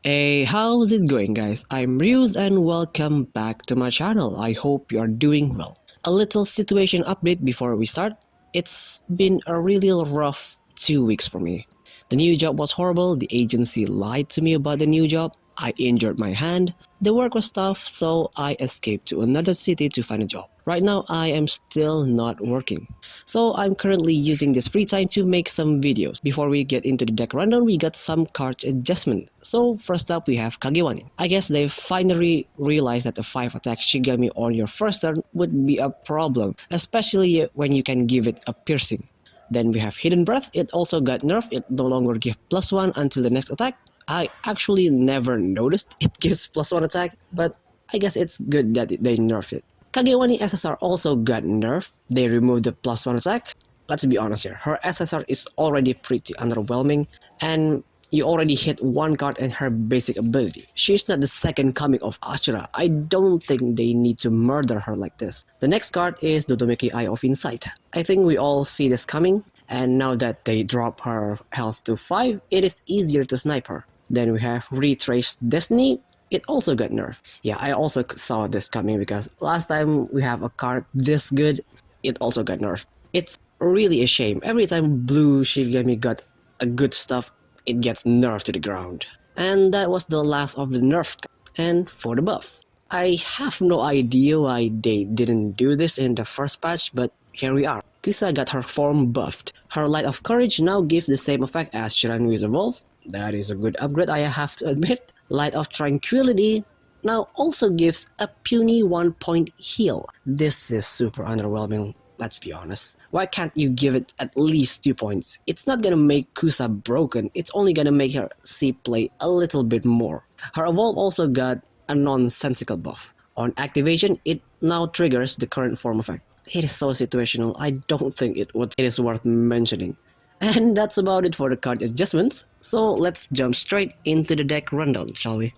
Hey, how's it going guys? I'm Ryuz and welcome back to my channel. I hope you're doing well. A little situation update before we start. It's been a really rough 2 weeks for me. The new job was horrible, the agency lied to me about the new job, I injured my hand, the work was tough, so I escaped to another city to find a job. Right now I am still not working. So I'm currently using this free time to make some videos. Before we get into the deck rundown, we got some card adjustment. So first up we have Kagewani. I guess they finally realized that a 5 attack Shigami on your first turn would be a problem, especially when you can give it a piercing. Then we have Hidden Breath. It also got nerfed. It no longer gives +1 until the next attack. I actually never noticed it gives +1 attack, but I guess it's good that they nerfed it. Kagewani SSR also got nerfed. They removed the +1 attack. Let's be honest here, her SSR is already pretty underwhelming, and you already hit one card in her basic ability. She's not the second coming of Ashura. I don't think they need to murder her like this. The next card is Dodomeki Eye of Insight. I think we all see this coming, and now that they drop her health to 5, it is easier to snipe her. Then we have Retrace Destiny. It also got nerfed. Yeah, I also saw this coming because last time we have a card this good, it also got nerfed. It's really a shame. Every time Blue Shigami got a good stuff, it gets nerfed to the ground. And that was the last of the nerfed. And for the buffs, I have no idea why they didn't do this in the first patch, but here we are. Kusa got her form buffed. Her Light of Courage now gives the same effect as Shiranui's Evolve. That is a good upgrade, I have to admit. Light of Tranquility now also gives a puny 1-point heal. This is super underwhelming, let's be honest. Why can't you give it at least 2 points? It's not gonna make Kusa broken, it's only gonna make her see play a little bit more. Her Evolve also got a nonsensical buff. On activation, it now triggers the current form effect. It is so situational, I don't think it is worth mentioning. And that's about it for the card adjustments, so let's jump straight into the deck rundown, shall we?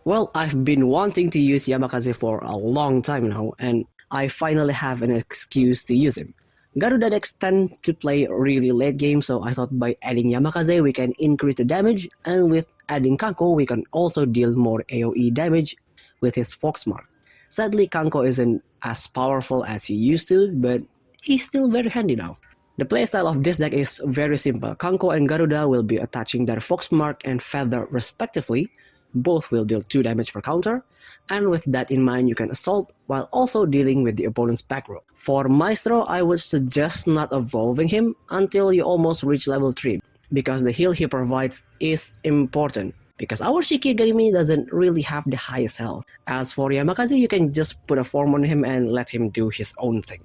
Well, I've been wanting to use Yamakaze for a long time now, and I finally have an excuse to use him. Garuda decks tend to play really late game, so I thought by adding Yamakaze we can increase the damage, and with adding Kanko we can also deal more AoE damage with his Foxmark. Sadly, Kanko isn't as powerful as he used to, but he's still very handy now. The playstyle of this deck is very simple. Kanko and Garuda will be attaching their Foxmark and Feather respectively. Both will deal 2 damage per counter, and with that in mind you can assault while also dealing with the opponent's back row. For Maestro, I would suggest not evolving him until you almost reach level 3, because the heal he provides is important, because our Shikigami doesn't really have the highest health. As for Yamakaze, you can just put a form on him and let him do his own thing.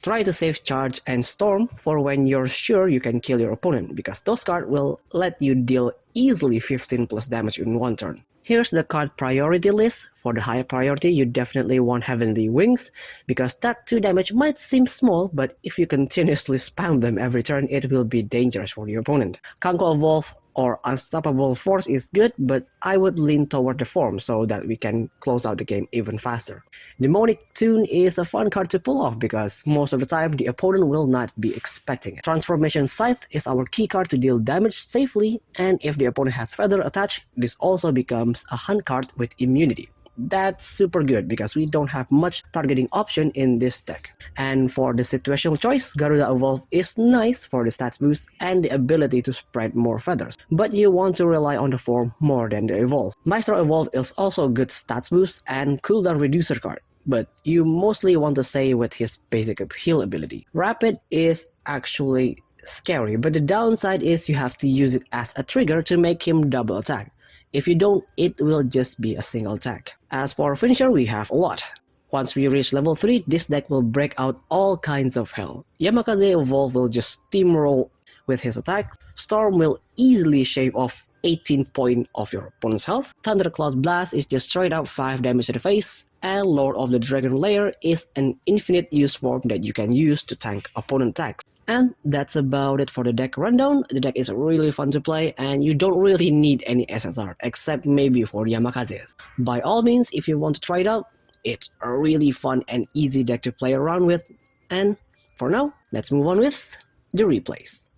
Try to save Charge and Storm for when you're sure you can kill your opponent, because those cards will let you deal easily 15 plus damage in one turn. Here's the card priority list. For the higher priority, you definitely want Heavenly Wings, because that 2 damage might seem small, but if you continuously spam them every turn, it will be dangerous for your opponent. Kanko Evolve or Unstoppable Force is good, but I would lean toward the form so that we can close out the game even faster. Demonic Tune is a fun card to pull off because most of the time the opponent will not be expecting it. Transformation Scythe is our key card to deal damage safely, and if the opponent has Feather attached, this also becomes a hunt card with immunity. That's super good because we don't have much targeting option in this deck. And for the situational choice, Garuda Evolve is nice for the stats boost and the ability to spread more feathers, but you want to rely on the form more than the Evolve. Maestro Evolve is also a good stats boost and cooldown reducer card, but you mostly want to stay with his basic heal ability. Rapid is actually scary, but the downside is you have to use it as a trigger to make him double attack. If you don't, it will just be a single attack. As for finisher, we have a lot. Once we reach level 3, this deck will break out all kinds of hell. Yamakaze Evolve will just steamroll with his attacks. Storm will easily shave off 18 points of your opponent's health. Thundercloud Blast is just straight up 5 damage to the face. And Lord of the Dragon Lair is an infinite use form that you can use to tank opponent attacks. And that's about it for the deck rundown. The deck is really fun to play and you don't really need any SSR except maybe for Yamakaze's. By all means, if you want to try it out, it's a really fun and easy deck to play around with. And for now, let's move on with the replays.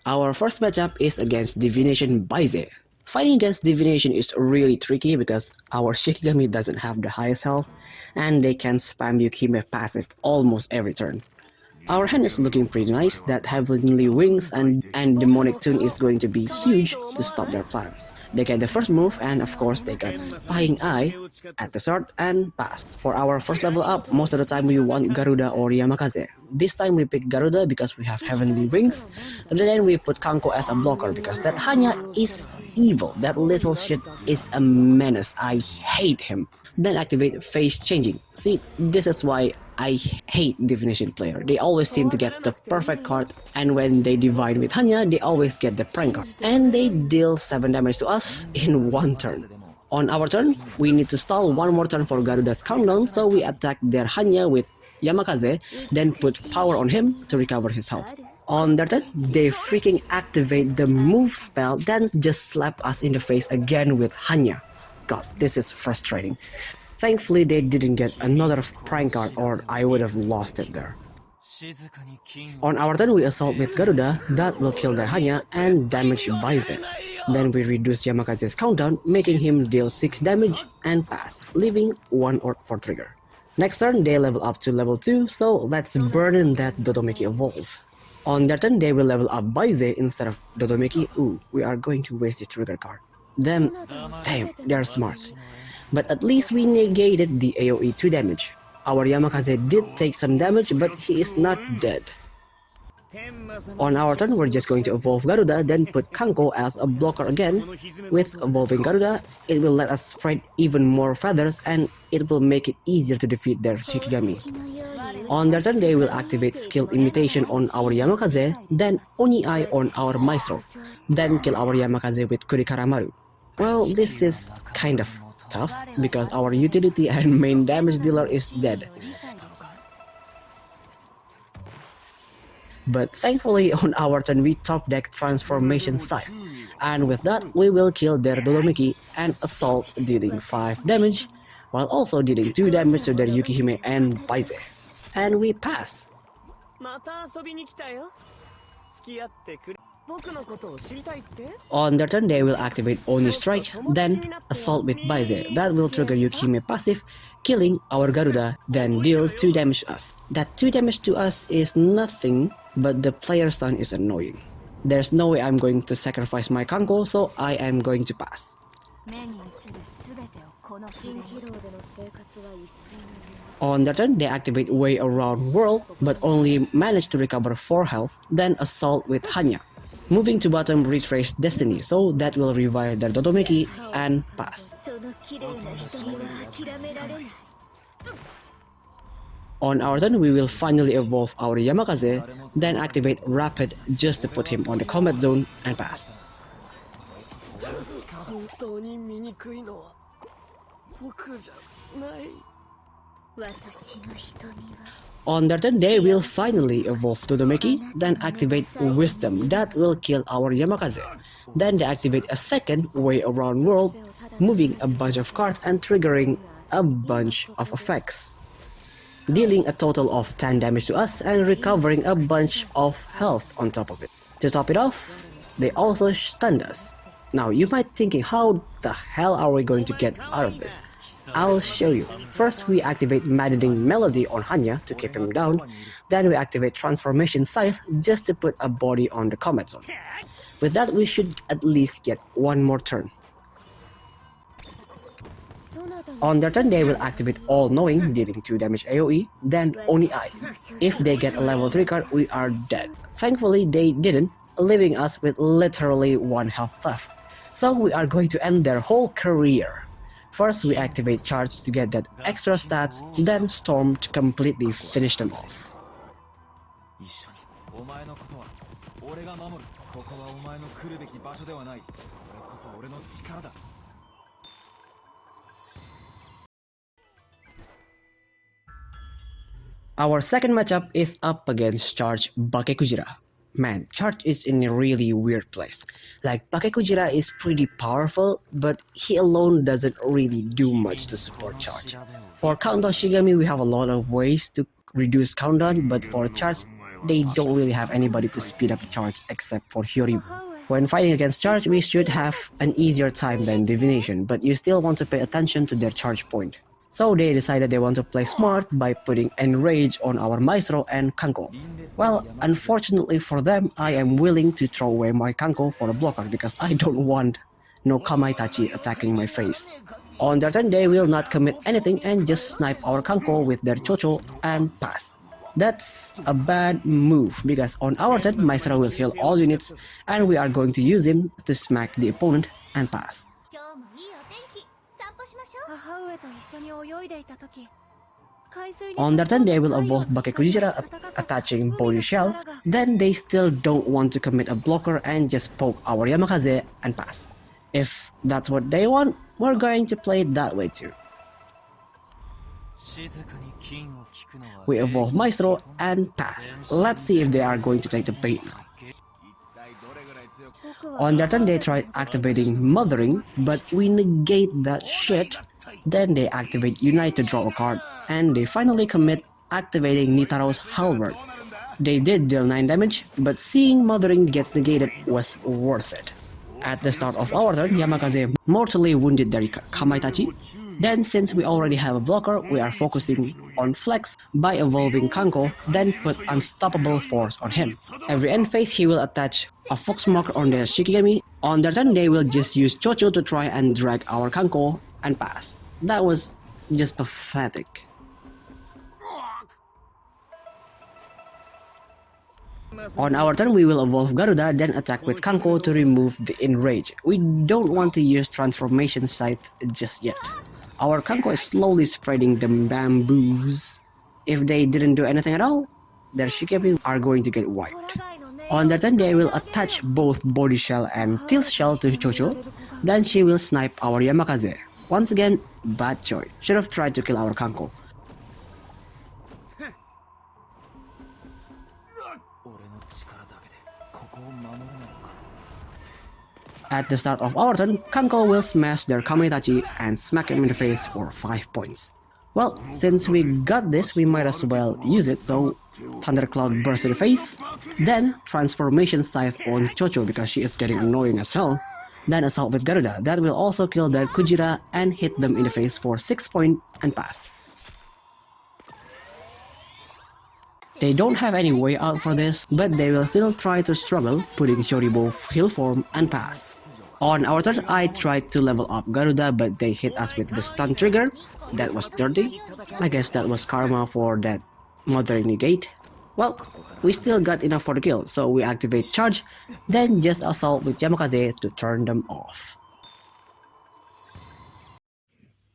Our first matchup is against Divination Baizhe. Fighting against Divination is really tricky because our Shikigami doesn't have the highest health and they can spam Yukime passive almost every turn. Our hand is looking pretty nice, that Heavenly Wings and Demonic Tune is going to be huge to stop their plans. They get the first move and of course they got Spying Eye at the start and pass. For our first level up, most of the time we want Garuda or Yamakaze. This time we pick Garuda because we have Heavenly Wings, and then we put Kanko as a blocker because that Hanya is evil. That little shit is a menace. I hate him. Then activate Phase Changing. See, this is why I hate Divination player. They always seem to get the perfect card, and when they divine with Hanya, they always get the prank card. And they deal 7 damage to us in one turn. On our turn, we need to stall one more turn for Garuda's countdown, so we attack their Hanya with Yamakaze, then put power on him to recover his health. On their turn, they freaking activate the move spell, then just slap us in the face again with Hanya. God, this is frustrating. Thankfully, they didn't get another prank card or I would have lost it there. On our turn, we assault with Garuda, that will kill their Hanya and damage Baizhe. Then we reduce Yamakaze's countdown, making him deal 6 damage and pass, leaving 1 orb for trigger. Next turn, they level up to level 2, so let's burn that Dodomeki evolve. On their turn, they will level up Baizhe instead of Dodomeki. Ooh, we are going to waste the trigger card. Then, damn, they are smart. But at least we negated the AoE 2 damage. Our Yamakaze did take some damage, but he is not dead. On our turn, we're just going to evolve Garuda, then put Kanko as a blocker again. With evolving Garuda, it will let us spread even more feathers and it will make it easier to defeat their Shikigami. On their turn, they will activate Skilled Imitation on our Yamakaze, then Oni Eye on our Maestro, then kill our Yamakaze with Kurikaramaru. Well, this is kind of tough because our utility and main damage dealer is dead. But thankfully on our turn we top deck Transformation Scythe, and with that we will kill their Dodomeki and assault, dealing 5 damage while also dealing 2 damage to their Yukihime and Baizhe. And we pass. On their turn, they will activate Oni Strike, then assault with Baizhe. That will trigger Yukihime passive, killing our Garuda, then deal 2 damage to us. That 2 damage to us is nothing, but the player stun is annoying. There's no way I'm going to sacrifice my Kanko, so I am going to pass. On their turn, they activate Way Around World, but only manage to recover 4 health, then assault with Hanya. Moving to bottom, Retrace Destiny, so that will revive their Dodomeki and pass. On our turn, we will finally evolve our Yamakaze, then activate Rapid just to put him on the combat zone and pass. On their turn, they will finally evolve Dodomeki, then activate Wisdom, that will kill our Yamakaze. Then they activate a second Way Around World, moving a bunch of cards and triggering a bunch of effects, dealing a total of 10 damage to us and recovering a bunch of health on top of it. To top it off, they also stunned us. Now you might be thinking, how the hell are we going to get out of this? I'll show you. First, we activate Maddening Melody on Hanya to keep him down. Then we activate Transformation Scythe just to put a body on the combat zone. With that, we should at least get 1 more turn. On their turn, they will activate All Knowing, dealing 2 damage AoE, then Oni Eye. If they get a level 3 card, we are dead. Thankfully, they didn't, leaving us with literally 1 health left. So we are going to end their whole career. First, we activate Charge to get that extra stats, then Storm to completely finish them off. Our second matchup is up against Charge Bakekujira. Man, Charge is in a really weird place. Like, Bakekujira is pretty powerful, but he alone doesn't really do much to support Charge. For Countdown Shigami, we have a lot of ways to reduce countdown, but for Charge, they don't really have anybody to speed up charge except for Hyoribu. When fighting against charge, we should have an easier time than divination, but you still want to pay attention to their charge point. So they decided they want to play smart by putting Enrage on our Maestro and Kanko. Well, unfortunately for them, I am willing to throw away my Kanko for a blocker because I don't want no Kamaitachi attacking my face. On their turn, they will not commit anything and just snipe our Kanko with their Chocho and pass. That's a bad move because on our turn, Maestro will heal all units and we are going to use him to smack the opponent and pass. On their turn, they will evolve Bakekujira attaching Body Shell, then they still don't want to commit a blocker and just poke our Yamakaze and pass. If that's what they want, we're going to play it that way too. We evolve Maestro and pass. Let's see if they are going to take the bait now. On their turn, they try activating Mothering, but we negate that shit. Then they activate Unite to draw a card, and they finally commit activating Nitaro's Halberd. They did deal 9 damage, but seeing Mothering gets negated was worth it. At the start of our turn, Yamakaze mortally wounded their Kamaitachi. Then since we already have a blocker, we are focusing on flex by evolving Kanko, then put Unstoppable Force on him. Every end phase he will attach a Fox Marker on their Shikigami. On their turn they will just use Chocho to try and drag our Kanko and pass. That was just pathetic. On our turn, we will evolve Garuda, then attack with Kanko to remove the Enrage. We don't want to use Transformation Scythe just yet. Our Kanko is slowly spreading the bamboos. If they didn't do anything at all, their Shikigami are going to get wiped. On their turn, they will attach both Body Shell and Tilt Shell to Chocho, then she will snipe our Yamakaze. Once again, bad choice. Should have tried to kill our Kanko. At the start of our turn, Kanko will smash their Kamaitachi and smack him in the face for 5 points. Well, since we got this, we might as well use it, so Thundercloud burst in the face, then Transformation Scythe on Chocho because she is getting annoying as hell, then Assault with Garuda, that will also kill their Kujira and hit them in the face for 6 points and pass. They don't have any way out for this, but they will still try to struggle, putting Hyoribu heal form and pass. On our turn, I tried to level up Garuda, but they hit us with the stun trigger. That was dirty. I guess that was karma for that Mothering negate. Well, we still got enough for the kill, so we activate Charge, then just assault with Yamakaze to turn them off.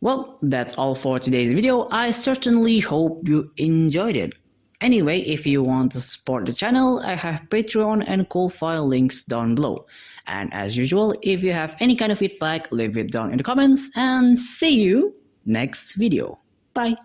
Well, that's all for today's video. I certainly hope you enjoyed it. Anyway, if you want to support the channel, I have Patreon and Ko-Fi links down below. And as usual, if you have any kind of feedback, leave it down in the comments and see you next video. Bye!